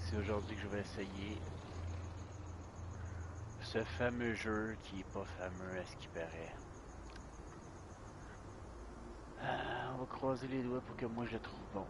C'est aujourd'hui que je vais essayer ce fameux jeu qui est pas fameux à ce qui paraît. On va croiser les doigts pour que moi je le trouve bon.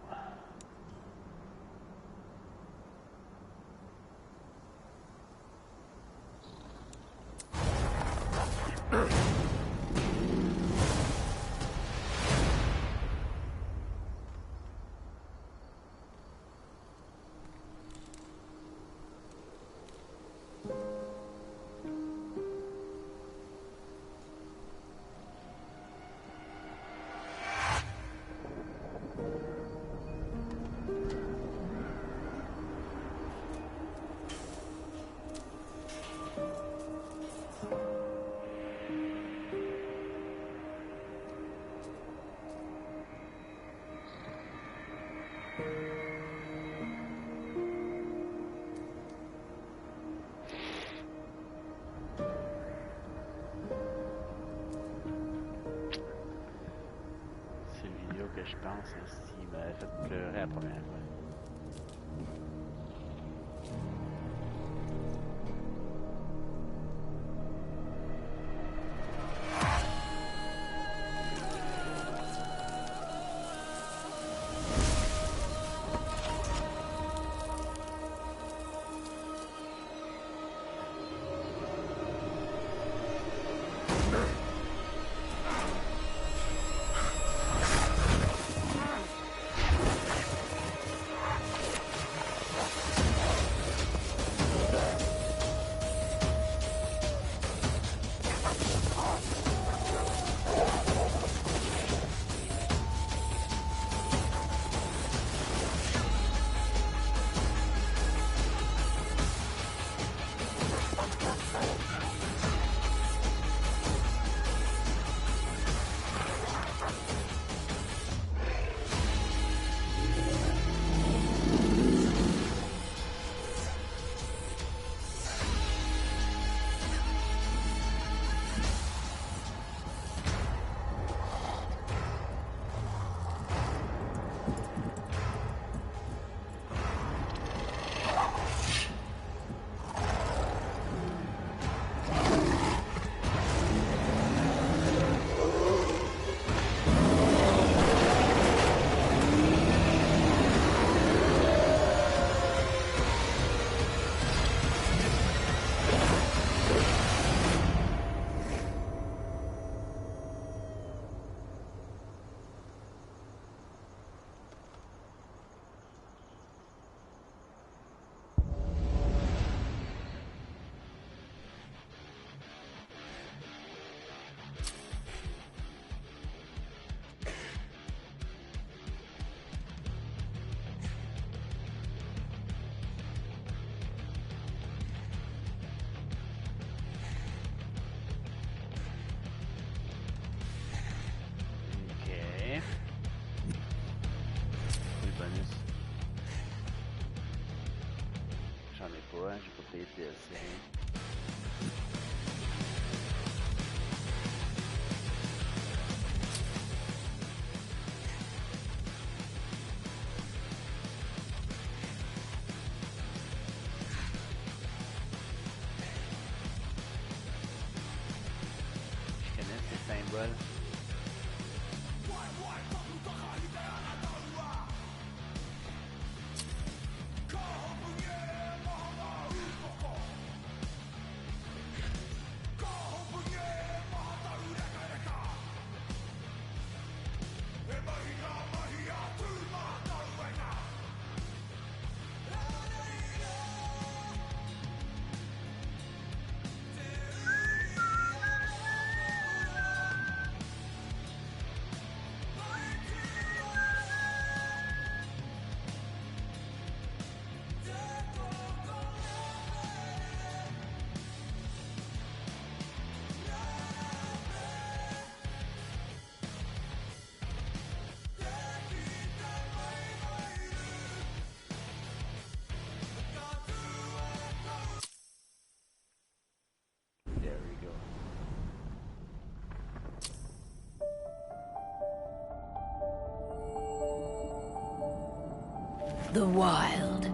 C'est une vidéo que je pense qui m'avait fait pleurer la première fois. J'ai pas payé de DLC. Je connais ces symboles. The wild.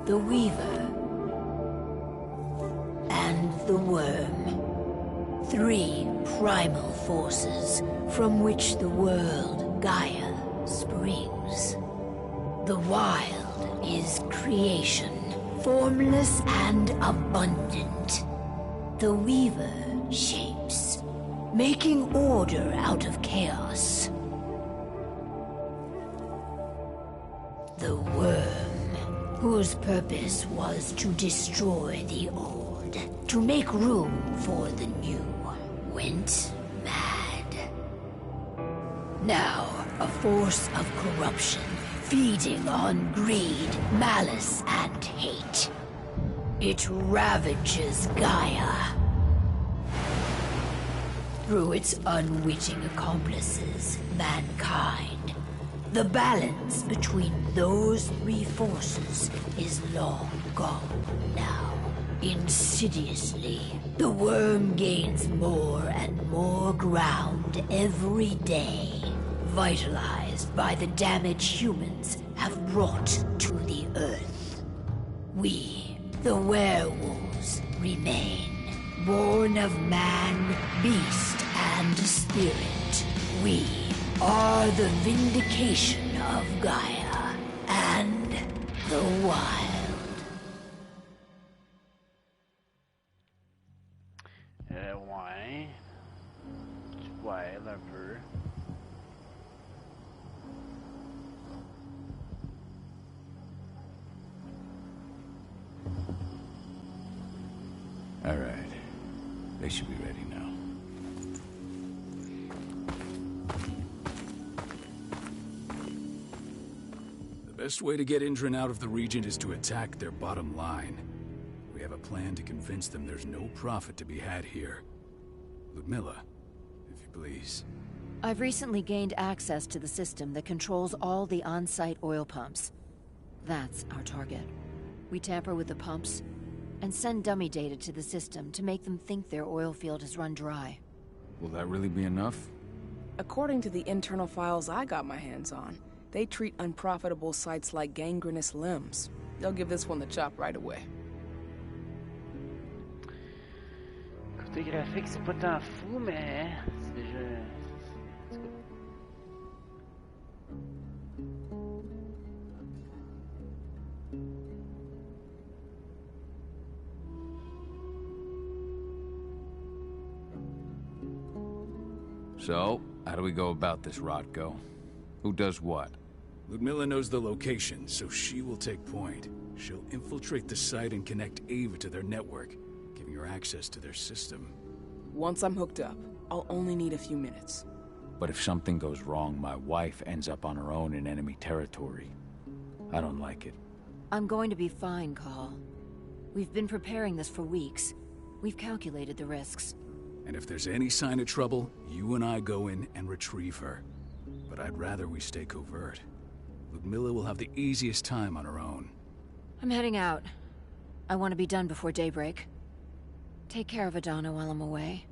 the Weaver, and the Worm. 3 primal forces from which the world, Gaia, springs. The wild is creation, formless and abundant. The Weaver shapes, making order out of chaos. The Worm, whose purpose was to destroy the old, to make room for the new, went mad. Now, a force of corruption, feeding on greed, malice, and hate. It ravages Gaia. Through its unwitting accomplices, mankind, the balance between those 3 forces is long gone now. Insidiously, the Worm gains more and more ground every day, vitalized by the damage humans have brought to the Earth. We, the werewolves, remain, born of man, beast, and spirit. We are the vindication of Gaia and the wild. Ouais. Du wild un peu. All right. They should be ready now. The best way to get Indran out of the region is to attack their bottom line. We have a plan to convince them there's no profit to be had here. Ludmilla, if you please. I've recently gained access to the system that controls all the on-site oil pumps. That's our target. We tamper with the pumps and send dummy data to the system to make them think their oil field has run dry. Will that really be enough? According to the internal files I got my hands on, they treat unprofitable sites like gangrenous limbs. They'll give this one the chop right away. Côté graphique, c'est pas tant fou, mais c'est déjà. So, how do we go about this, Rotko? Who does what? Ludmilla knows the location, so she will take point. She'll infiltrate the site and connect Ava to their network, giving her access to their system. Once I'm hooked up, I'll only need a few minutes. But if something goes wrong, my wife ends up on her own in enemy territory. I don't like it. I'm going to be fine, Call. We've been preparing this for weeks. We've calculated the risks. And if there's any sign of trouble, you and I go in and retrieve her. But I'd rather we stay covert. Ludmilla will have the easiest time on her own. I'm heading out. I want to be done before daybreak. Take care of Adana while I'm away.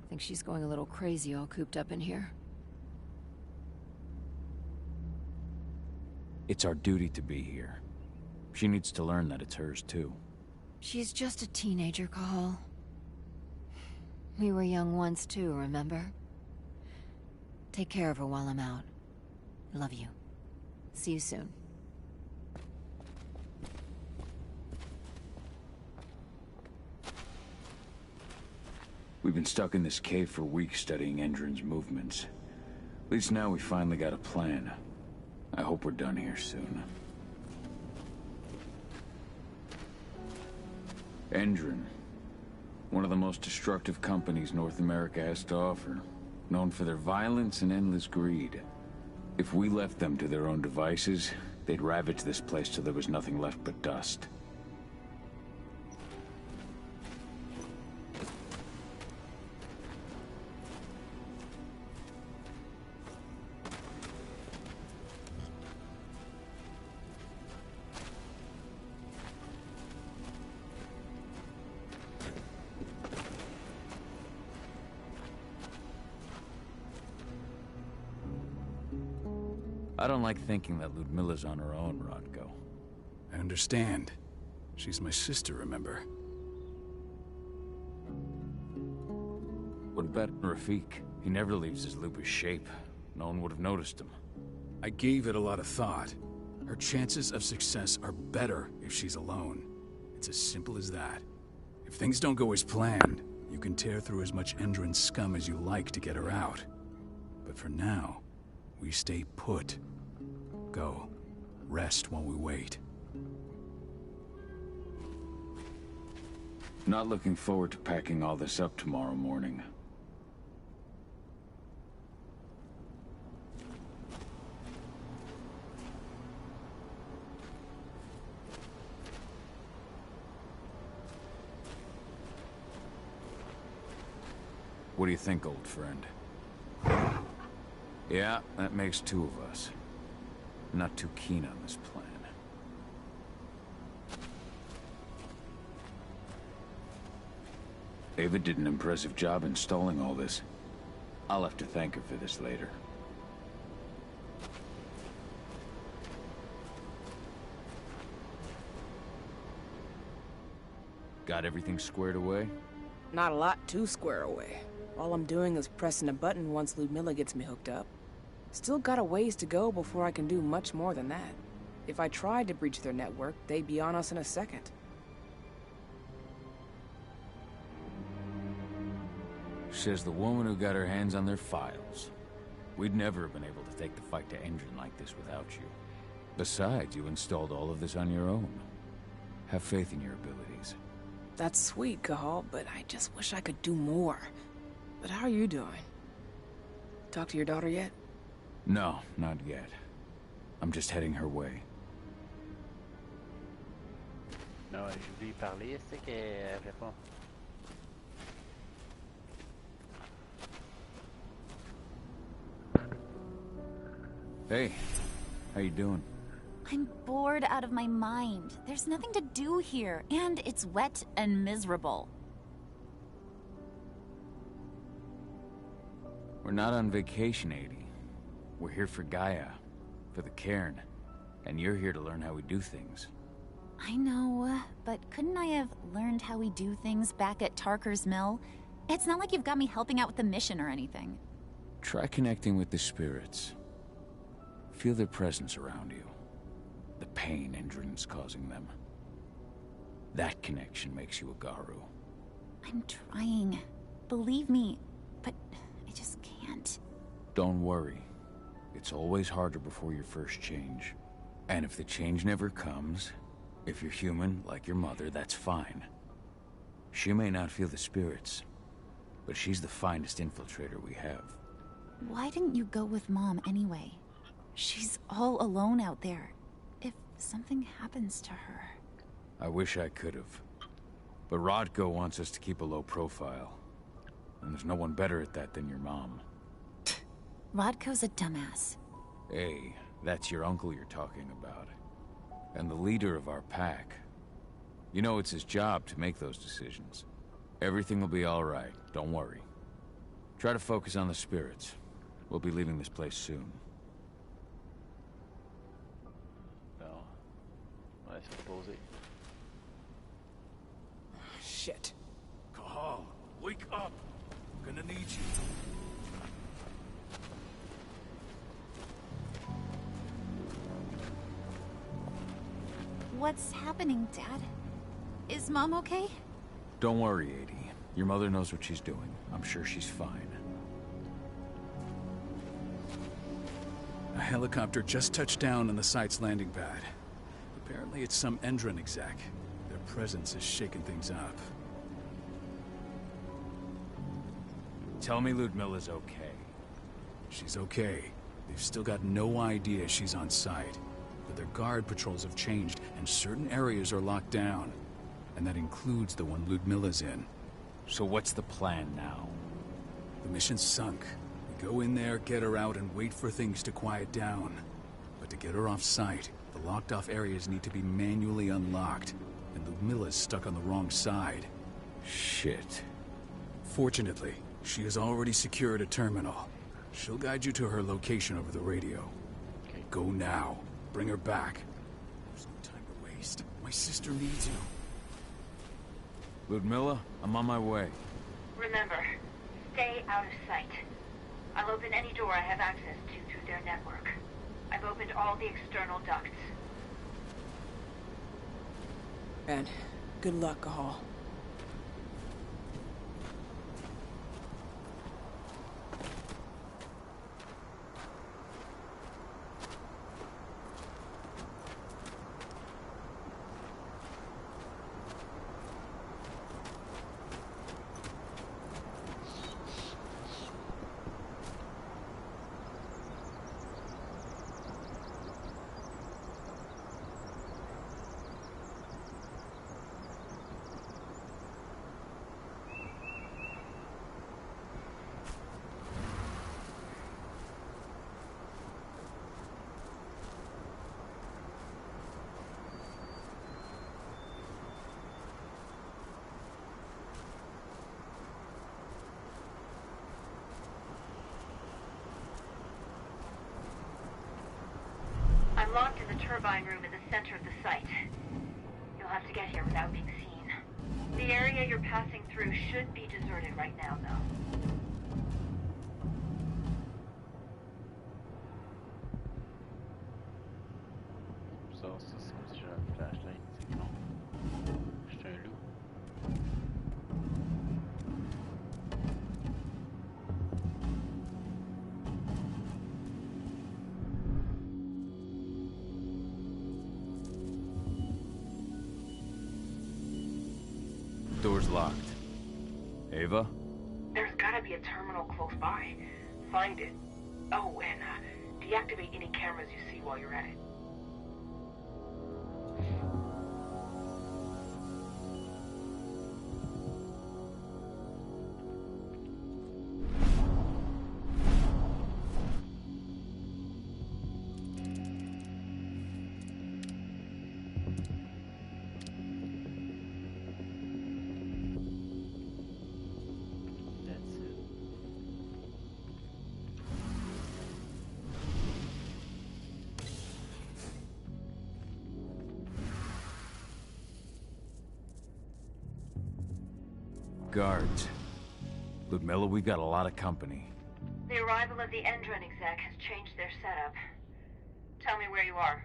I think she's going a little crazy all cooped up in here. It's our duty to be here. She needs to learn that it's hers too. She's just a teenager, Call. We were young once too, remember? Take care of her while I'm out. Love you. See you soon. We've been stuck in this cave for weeks studying Endrin's movements. At least now we finally got a plan. I hope we're done here soon. Endrin. One of the most destructive companies North America has to offer. Known for their violence and endless greed. If we left them to their own devices, they'd ravage this place till there was nothing left but dust. I don't like thinking that Ludmilla's on her own, Rodko. I understand. She's my sister, remember? What about Rafik? He never leaves his lupus shape. No one would have noticed him. I gave it a lot of thought. Her chances of success are better if she's alone. It's as simple as that. If things don't go as planned, you can tear through as much Endron scum as you like to get her out. But for now, we stay put. Go. Rest while we wait. Not looking forward to packing all this up tomorrow morning. What do you think, old friend? Yeah, that makes two of us. Not too keen on this plan. Ava did an impressive job installing all this. I'll have to thank her for this later. Got everything squared away? Not a lot to square away. All I'm doing is pressing a button once Ludmilla gets me hooked up. Still got a ways to go before I can do much more than that. If I tried to breach their network, they'd be on us in a second. Says the woman who got her hands on their files. We'd never have been able to take the fight to Endron like this without you. Besides, you installed all of this on your own. Have faith in your abilities. That's sweet, Cahal, but I just wish I could do more. But how are you doing? Talk to your daughter yet? No, not yet. I'm just heading her way. Non, je voulais lui parler, c'est qu'elle répond. Hey, how you doing? I'm bored out of my mind. There's nothing to do here, and it's wet and miserable. We're not on vacation, Adie. We're here for Gaia, for the cairn, and you're here to learn how we do things. I know, but couldn't I have learned how we do things back at Tarker's Mill? It's not like you've got me helping out with the mission or anything. Try connecting with the spirits. Feel their presence around you. The pain Endron's causing them. That connection makes you a Garu. I'm trying. Believe me, but I just can't. Don't worry. It's always harder before your first change. And if the change never comes, if you're human, like your mother, that's fine. She may not feel the spirits, but she's the finest infiltrator we have. Why didn't you go with Mom anyway? She's all alone out there. If something happens to her... I wish I could have. But Rodko wants us to keep a low profile. And there's no one better at that than your mom. Rodko's a dumbass. Hey, that's your uncle you're talking about. And the leader of our pack. You know it's his job to make those decisions. Everything will be all right, don't worry. Try to focus on the spirits. We'll be leaving this place soon. On va se reposer. Shit. Cahal, wake up! I'm gonna need you. What's happening, Dad? Is Mom okay? Don't worry, Adie. Your mother knows what she's doing. I'm sure she's fine. A helicopter just touched down on the site's landing pad. Apparently it's some Endron exec. Their presence is shaking things up. Tell me Ludmilla's okay. She's okay. They've still got no idea she's on site. But their guard patrols have changed, and certain areas are locked down. And that includes the one Ludmilla's in. So what's the plan now? The mission's sunk. We go in there, get her out, and wait for things to quiet down. But to get her off site, the locked-off areas need to be manually unlocked. And Ludmilla's stuck on the wrong side. Shit. Fortunately, she has already secured a terminal. She'll guide you to her location over the radio. Okay. Go now. Bring her back. There's no time to Christ. My sister needs you. Ludmilla, I'm on my way. Remember, stay out of sight. I'll open any door I have access to through their network. I've opened all the external ducts. And good luck, Cahal. I'm locked in the turbine room in the center of the site. You'll have to get here without being seen. The area you're passing through should be deserted right now, though. Ça aussi, c'est comme si j'avais un flashlight. C'est que non. Je suis un loup. Door's locked. Ava? There's gotta be a terminal close by. Find it. Oh, and deactivate any cameras you see while you're at it. That's it. Guards. Ludmilla, we got a lot of company. The arrival of the Endron exec has changed their setup. Tell me where you are.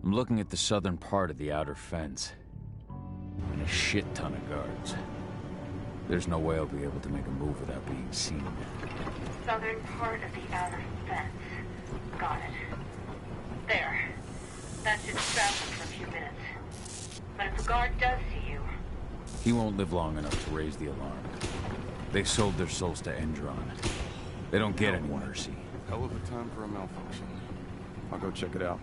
I'm looking at the southern part of the outer fence. And a shit ton of guards. There's no way I'll be able to make a move without being seen. Southern part of the outer fence. Got it. There. That should distract them for a few minutes. But if a guard does see you... He won't live long enough to raise the alarm. They sold their souls to Endron. They don't get any mercy. Hell of a time for a malfunction. I'll go check it out.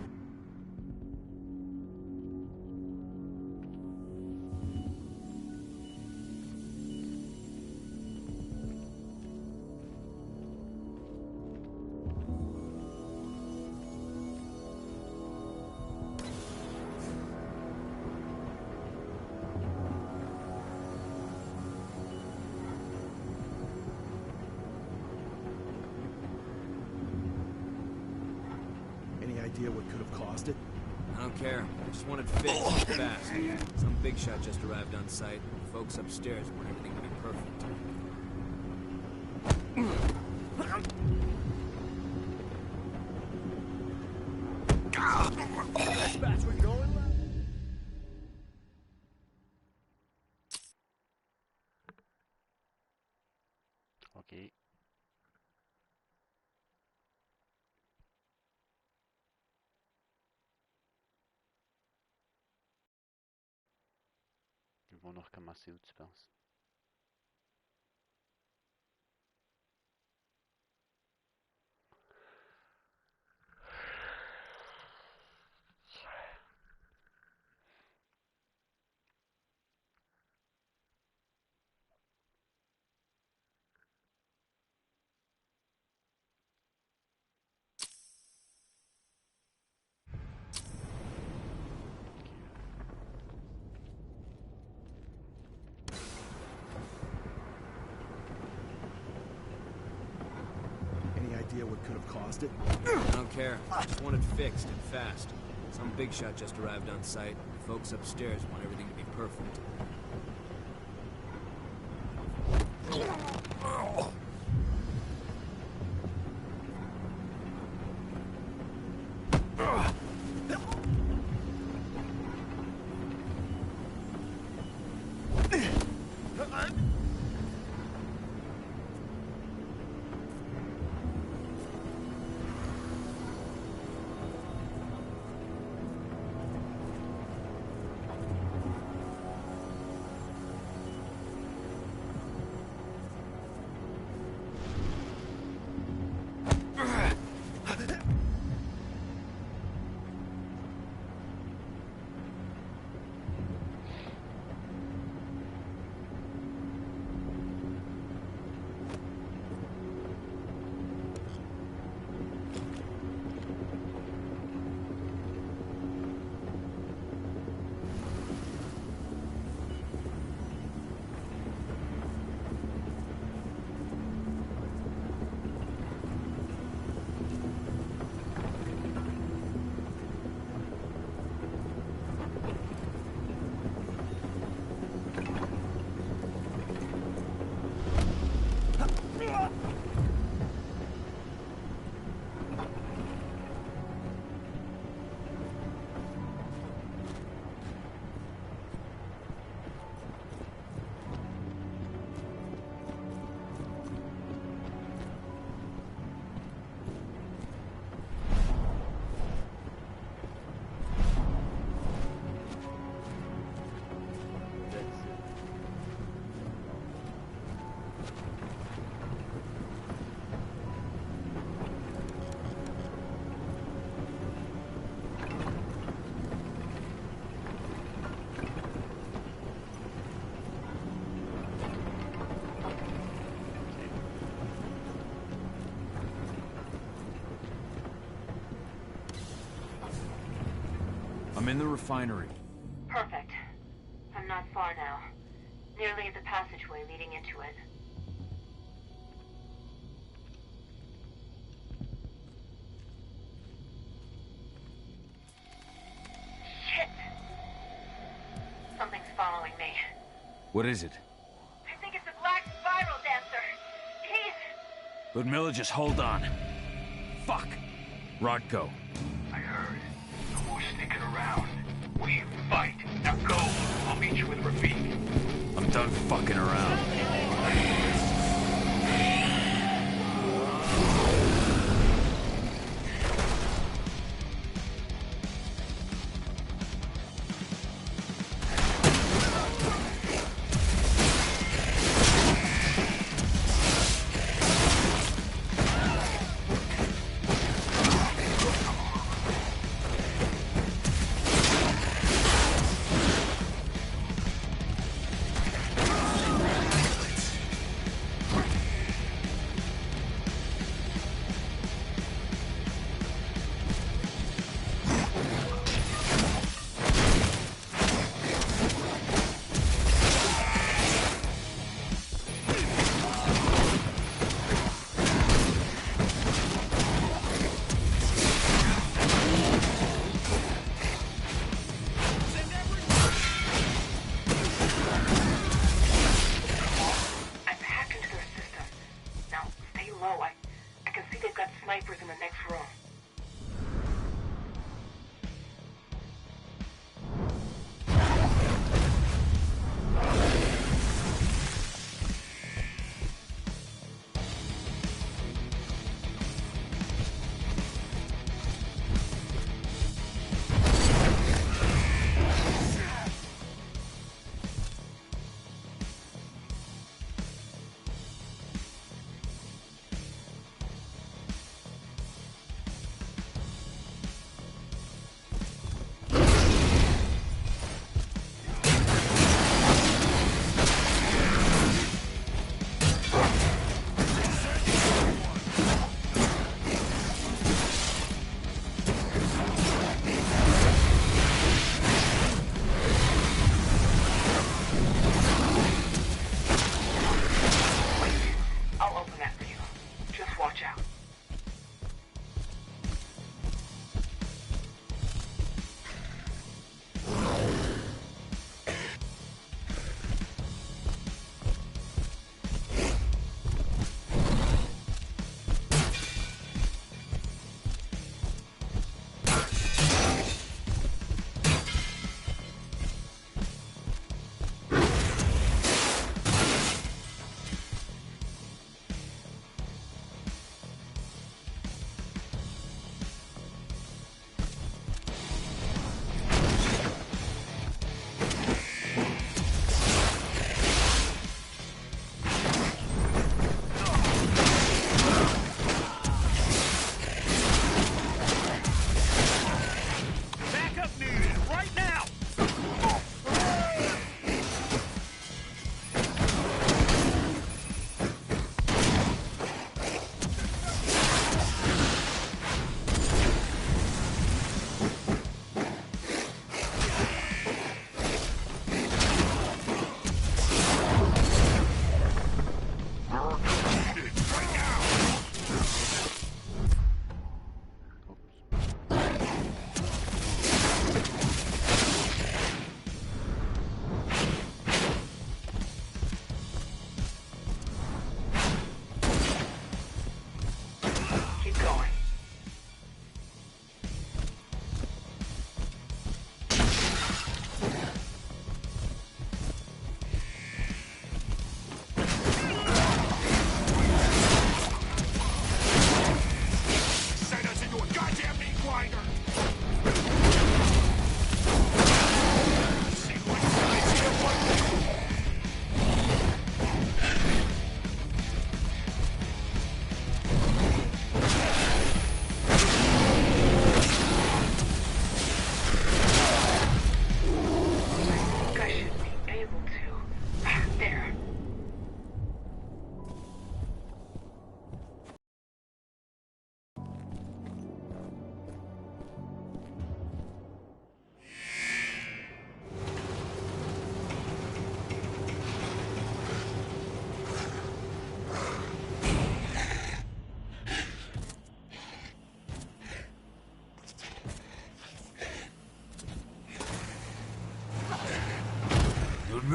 Any idea what could have caused it? I don't care. I just wanted fixed fast. Some big shot just arrived on site. Folks upstairs want everything to be perfect. Dispatch, we're going. Ok. Ils vont nous recommencer où tu penses? have caused it? I don't care. I just want it fixed and fast. Some big shot just arrived on site. The folks upstairs want everything to be perfect. I'm in the refinery. Perfect. I'm not far now. Nearly at the passageway leading into it. Shit! Something's following me. What is it? I think it's a black spiral dancer. He's... Ludmilla, just hold on. Fuck! Rodko. I heard. No more sticking around. We fight. Now go. I'll meet you with Rafik. I'm done fucking around.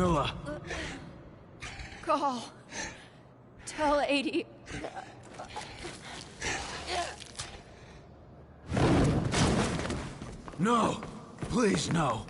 Ludmilla! Call. Tell 80. No! Please, no!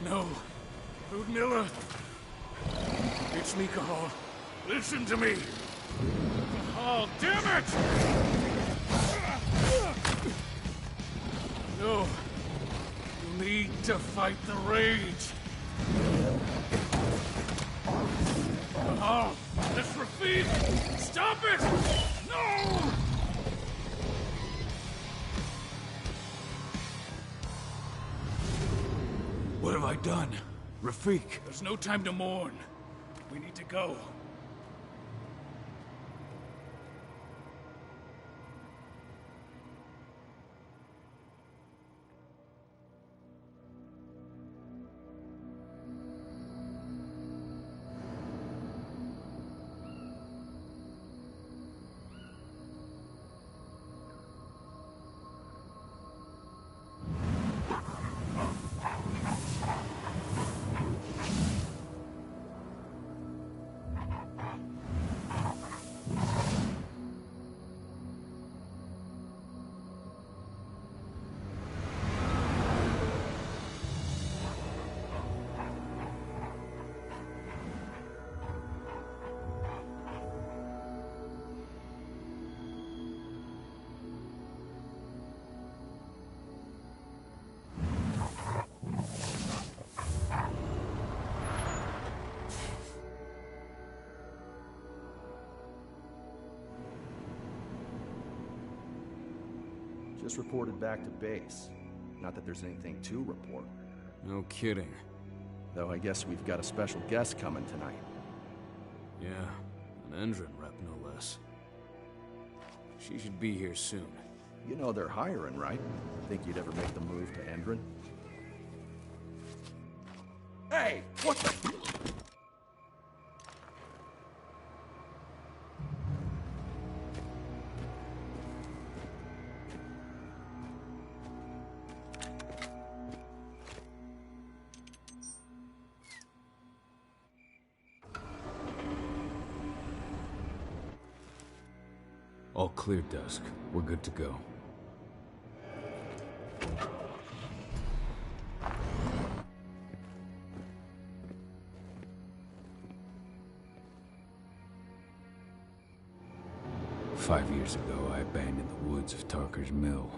No. Ludmilla. It's me, Cahal. Listen to me. Cahal, damn it! No. You need to fight the rage. Cahal, this Rafid! Stop it! No! What have I done? Rafik. There's no time to mourn. We need to go. Just reported back to base. Not that there's anything to report. No kidding. Though I guess we've got a special guest coming tonight. Yeah, an Endron rep, no less. She should be here soon. You know they're hiring, right? Think you'd ever make the move to Endron? Hey! What the... All clear, Dusk. We're good to go. Five years ago, I abandoned the woods of Tarker's Mill.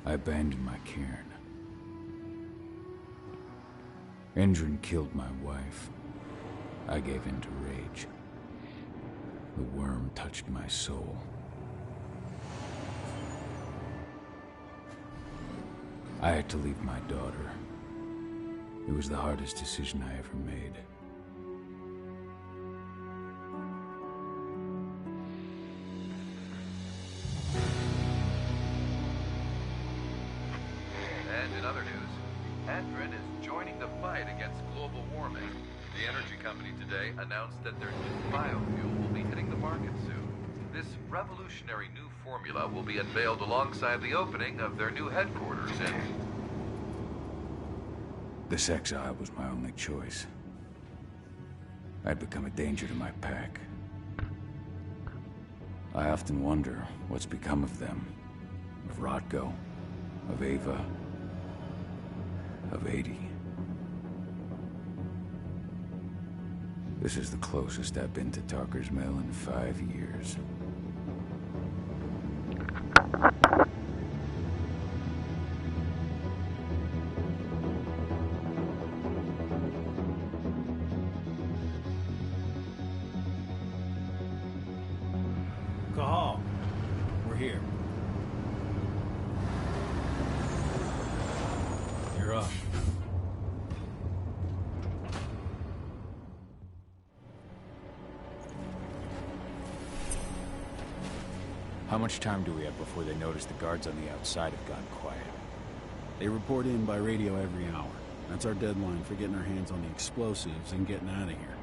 I abandoned my cairn. Endron killed my wife. I gave in to rage. The worm touched my soul. I had to leave my daughter. It was the hardest decision I ever made. And in other news, Endron is joining the fight against global warming. The energy company today announced that their new biofuel will be hitting the market soon. This revolutionary new formula will be unveiled alongside the opening of their new headquarters in... This exile was my only choice. I'd become a danger to my pack. I often wonder what's become of them. Of Rotko, of Ava, of 80. This is the closest I've been to Tarker's Mill in 5 years. Cahal, we're here. You're up. How much time do we have before they notice the guards on the outside have gone quiet? They report in by radio every hour. That's our deadline for getting our hands on the explosives and getting out of here.